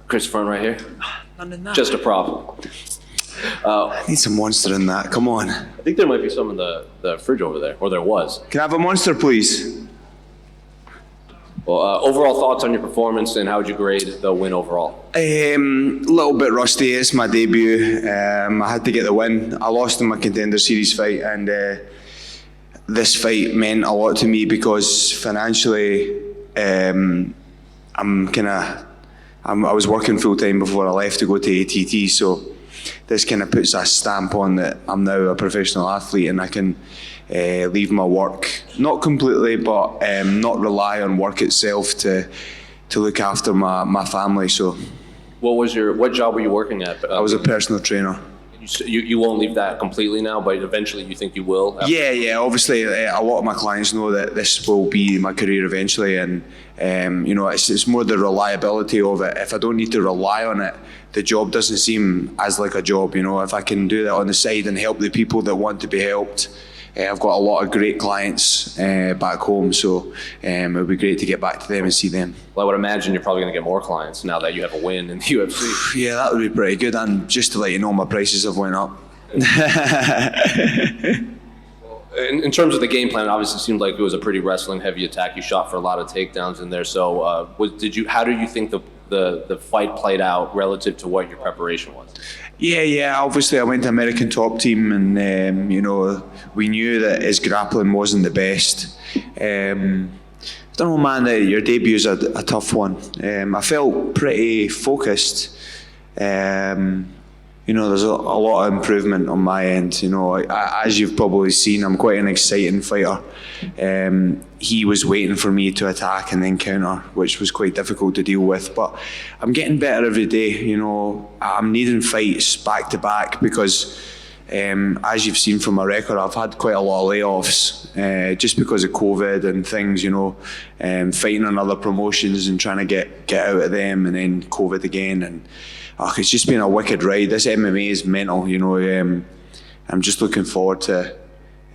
Chris, front right here. None in that. Just a prop. I need some Monster in that. Come on. I think there might be some in the fridge over there, or there was. Can I have a Monster, please? Well, overall thoughts on your performance, and how would you grade the win overall? A little bit rusty. It's my debut. I had to get the win. I lost in my Contender Series fight, and this fight meant a lot to me because financially, I was working full time before I left to go to ATT, so this kind of puts a stamp on that I'm now a professional athlete and I can leave my work, not completely, but not rely on work itself to look after my family. So, what job were you working at? I was a personal trainer. You won't leave that completely now, but eventually you think you will? Yeah. Obviously, a lot of my clients know that this will be my career eventually, and it's more the reliability of it. If I don't need to rely on it, the job doesn't seem as like a job. If I can do that on the side and help the people that want to be helped. I've got a lot of great clients back home, so it would be great to get back to them and see them. Well, I would imagine you're probably going to get more clients now that you have a win in the UFC. Yeah, that would be pretty good. And just to let you know, my prices have went up. In terms of the game plan, obviously it seemed like it was a pretty wrestling-heavy attack. You shot for a lot of takedowns in there. So, how do you think the fight played out relative to what your preparation was? Yeah. Obviously, I went to American Top Team, and we knew that his grappling wasn't the best. I don't know, man. Your debut is a tough one. I felt pretty focused. There's a lot of improvement on my end. As you've probably seen, I'm quite an exciting fighter. He was waiting for me to attack and then counter, which was quite difficult to deal with. But I'm getting better every day. I'm needing fights back to back because, as you've seen from my record, I've had quite a lot of layoffs just because of COVID and things. Fighting on other promotions and trying to get out of them, and then COVID again, and it's just been a wicked ride. This MMA is mental. I'm just looking forward to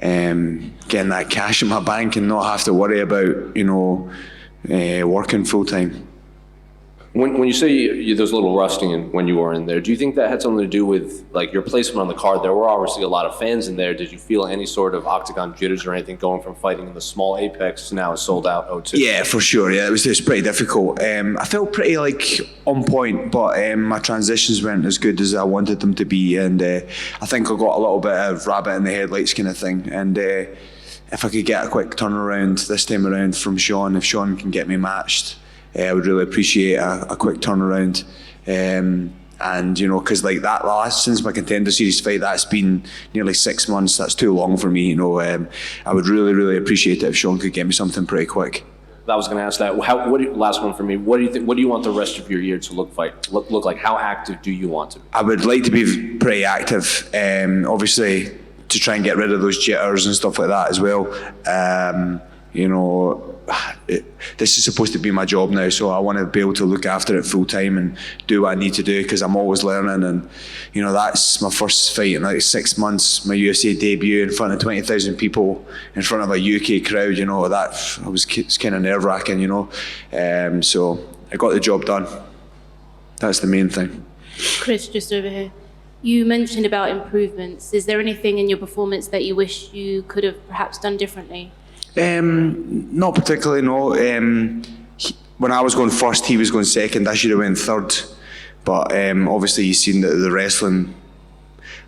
getting that cash in my bank and not have to worry about working full time. When you say there's a little rusting when you were in there, do you think that had something to do with like your placement on the card? There were obviously a lot of fans in there. Did you feel any sort of octagon jitters or anything going from fighting in the small Apex to now a sold out O2? Yeah, for sure. Yeah, it was pretty difficult. I felt pretty on point, but my transitions weren't as good as I wanted them to be, and I think I got a little bit of rabbit in the headlights kind of thing. And if I could get a quick turnaround this time around from Sean, if Sean can get me matched, I would really appreciate a quick turnaround. Because since my Contender Series fight, that's been nearly 6 months. That's too long for me. I would really, really appreciate it if Sean could get me something pretty quick. I was going to ask that. Last one for me. What do you think? What do you want the rest of your year to look like? How active do you want to be? I would like to be pretty active. Obviously, to try and get rid of those jitters and stuff like that as well. This is supposed to be my job now, so I want to be able to look after it full time and do what I need to do because I'm always learning. And that's my first fight in like 6 months, my UFC debut in front of 20,000 people in front of a UK crowd. It's kind of nerve wracking. So I got the job done. That's the main thing. Chris, just over here. You mentioned about improvements. Is there anything in your performance that you wish you could have perhaps done differently? Not particularly, no. When I was going first, he was going second. I should have went third. But obviously you've seen the wrestling.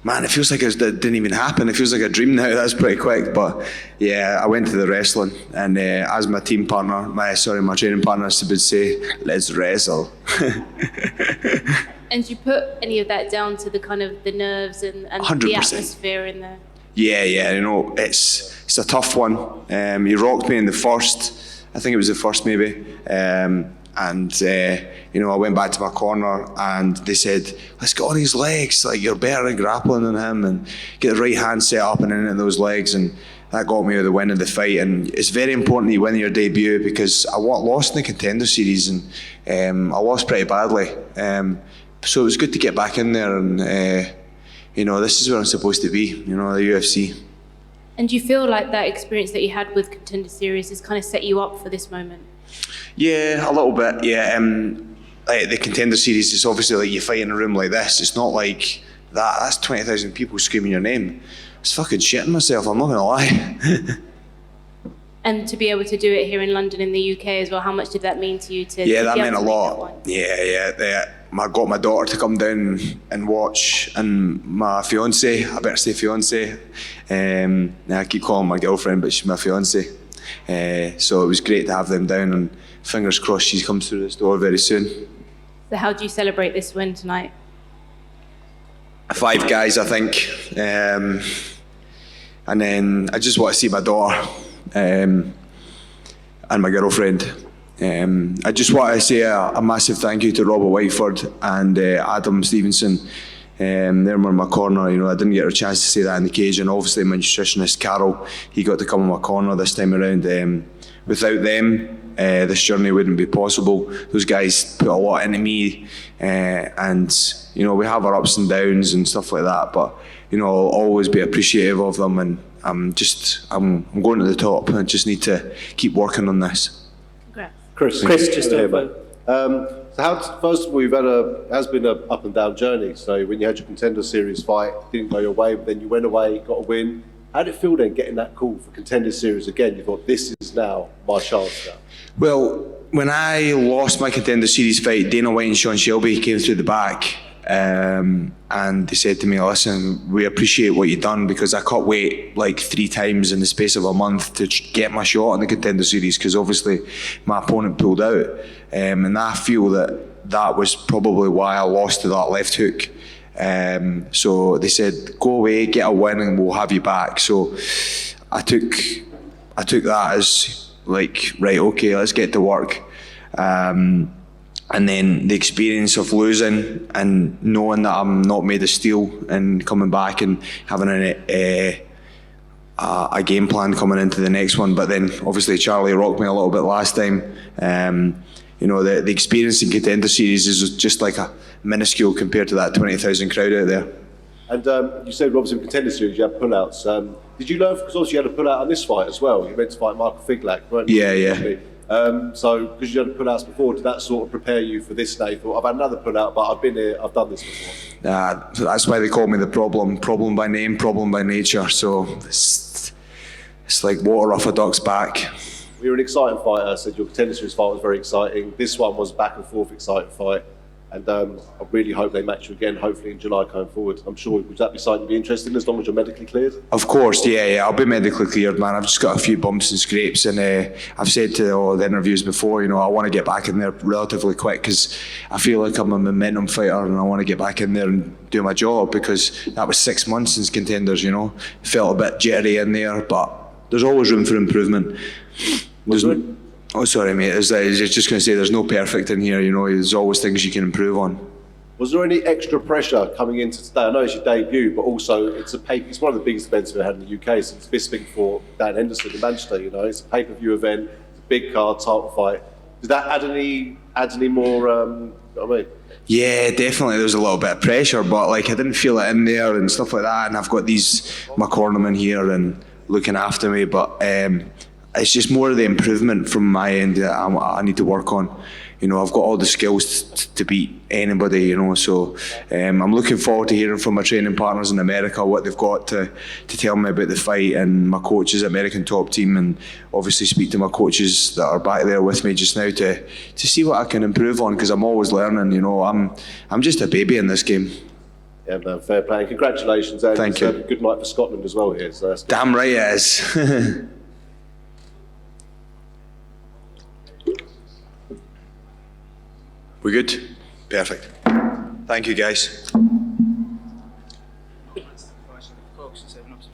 Man, it feels like it didn't even happen. It feels like a dream now. That's pretty quick. But yeah, I went to the wrestling. And as my team partner, my training partner would say, let's wrestle. And you put any of that down to the kind of the nerves and 100%. The atmosphere in there? Yeah, it's a tough one. He rocked me in the first, I think it was the first maybe, and I went back to my corner and they said, let's get on his legs, like you're better at grappling than him, and get the right hand set up and in those legs, and that got me the win of the fight. And it's very important you win your debut because I lost in the Contender Series and I lost pretty badly. So it was good to get back in there and this is where I'm supposed to be, the UFC. And do you feel like that experience that you had with Contender Series has kind of set you up for this moment? Yeah, a little bit, yeah. like the Contender Series, it's obviously like you fight in a room like this. It's not like that. That's 20,000 people screaming your name. I was fucking shitting myself, I'm not gonna lie. And to be able to do it here in London, in the UK as well, how much did that mean to you? Yeah, to that be meant a able to make that lot. one? Yeah. I got my daughter to come down and watch, and my fiance, I better say fiance. I keep calling my girlfriend, but she's my fiance. So it was great to have them down, and fingers crossed she comes through this door very soon. So how do you celebrate this win tonight? 5 guys, I think. And then I just want to see my daughter and my girlfriend. I just want to say a massive thank you to Robert Whiteford and Adam Stevenson. They were in my corner. You know, I didn't get a chance to say that in the cage, and obviously my nutritionist Carol, he got to come in my corner this time around. Without them, this journey wouldn't be possible. Those guys put a lot into me, and you know, we have our ups and downs and stuff like that. But you know, I'll always be appreciative of them, and I'm going to the top. I just need to keep working on this. Congrats. Chris, just here, mate. So first of all, has been an up and down journey. So when you had your Contender Series fight, didn't go your way, but then you went away, got a win. How did it feel then getting that call for Contender Series again? You thought, this is now my chance now. Well, when I lost my Contender Series fight, Dana White and Sean Shelby came through the back, and they said to me, listen, we appreciate what you've done, because I cut weight like 3 times in the space of a month to get my shot in the Contender Series, because obviously my opponent pulled out, and I feel that was probably why I lost to that left hook. So they said, go away, get a win, and we'll have you back. So I took that as like, right, okay, let's get to work. And then the experience of losing and knowing that I'm not made of steel, and coming back and having a game plan coming into the next one. But then obviously Charlie rocked me a little bit last time. You know, the experience in Contender Series is just like a minuscule compared to that 20,000 crowd out there. And you said obviously in Contender Series you had pullouts. Did you learn, because obviously you had a pullout on this fight as well. You meant to fight Michael Figlak, weren't you? Yeah. So because you had pullouts before, did that sort of prepare you for this day? Thought, I've had another pullout, but I've been here, I've done this before. So that's why they call me the problem by name, problem by nature. So it's like water off a duck's back. You're an exciting fighter. I said your Contender Series fight was very exciting. This one was back and forth exciting fight. And I really hope they match you again, hopefully in July going forward. I'm sure, would that be something you'd be interested in as long as you're medically cleared? Of course, yeah, I'll be medically cleared, man. I've just got a few bumps and scrapes, and I've said to all the interviews before, you know, I want to get back in there relatively quick, because I feel like I'm a momentum fighter, and I want to get back in there and do my job, because that was 6 months since Contenders, you know. Felt a bit jittery in there, but there's always room for improvement. Oh, sorry, mate. I was just going to say, there's no perfect in here, you know. There's always things you can improve on. Was there any extra pressure coming into today? I know it's your debut, but also it's one of the biggest events we've had in the UK since Bisping for Dan Henderson in Manchester. You know, it's a pay-per-view event, it's a big card, title fight. Did that add any more? You know what I mean? Yeah, definitely. There was a little bit of pressure, but like I didn't feel it in there and stuff like that. And I've got my cornermen here and looking after me, but it's just more of the improvement from my end that I need to work on. You know, I've got all the skills to beat anybody, you know, so I'm looking forward to hearing from my training partners in America what they've got to tell me about the fight, and my coaches, American top team, and obviously speak to my coaches that are back there with me just now to see what I can improve on, because I'm always learning, you know. I'm just a baby in this game. Yeah, man, fair play. Congratulations, and Thank you. A good night for Scotland as well here. So that's good. Damn right it is. We good? Perfect. Thank you, guys.